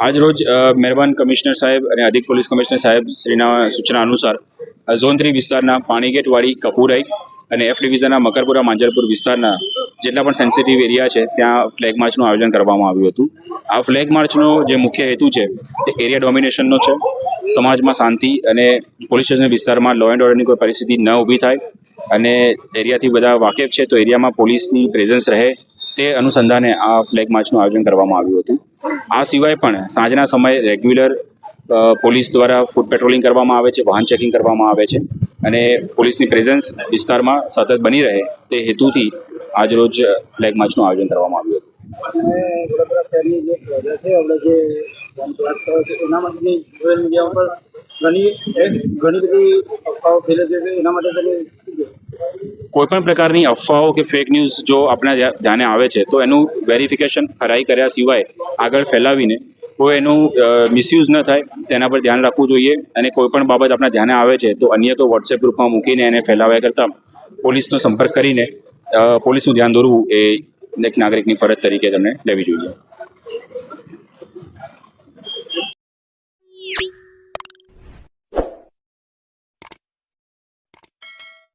આજ રોજ મહેરબાન કમિશનર સાહેબ અને અધિક પોલીસ કમિશનર સાહેબ શ્રીના સૂચના અનુસાર ઝોન 3 વિસ્તારના પાણીગેટવાડી કપુરાઈ અને એફ ડિવિઝનના મકરપુરા માંજલપુર વિસ્તારના જેટલા પણ સેન્સિટિવ એરિયા છે ત્યાં ફ્લેગ માર્ચનું આયોજન કરવામાં આવ્યું હતું. આ ફ્લેગ માર્ચનો જે મુખ્ય હેતુ છે તે એરિયા ડોમિનેશનનો છે. સમાજમાં શાંતિ અને પોલીસ સ્ટેશન વિસ્તારમાં લો એન્ડ ઓર્ડરની કોઈ પરિસ્થિતિ ન ઊભી થાય અને એરિયાથી બધા વાકેફ છે તો એરિયામાં પોલીસની પ્રેઝન્સ રહે તે અનુસંધાને આ ફ્લેગ માર્ચનું આયોજન કરવામાં આવ્યું હતું. આ સિવાય પણ સાંજના સમયે રેગ્યુલર પોલીસ દ્વારા ફૂટ પેટ્રોલિંગ કરવામાં આવે છે, વાહન ચેકિંગ કરવામાં આવે છે અને પોલીસની પ્રેઝન્સ વિસ્તારમાં સતત બની રહે તે હેતુથી આજરોજ ફ્લેગ માર્ચનું આયોજન કરવામાં આવ્યું હતું. કોઈપણ પ્રકારની અફવાઓ કે ફેક ન્યૂઝ જો આપણા ધ્યાને આવે છે તો એનું વેરિફિકેશન ખરાઈ કર્યા સિવાય આગળ ફેલાવીને કોઈ એનું મિસયુઝ ન થાય તેના પર ધ્યાન રાખવું જોઈએ અને કોઈ પણ બાબત આપણા ધ્યાને આવે છે તો અન્ય કોઈ વોટ્સએપ ગ્રુપમાં મૂકીને એને ફેલાવ્યા કરતાં પોલીસનો સંપર્ક કરીને પોલીસનું ધ્યાન દોરવું એ એક નાગરિકની ફરજ તરીકે તમને લેવી જોઈએ.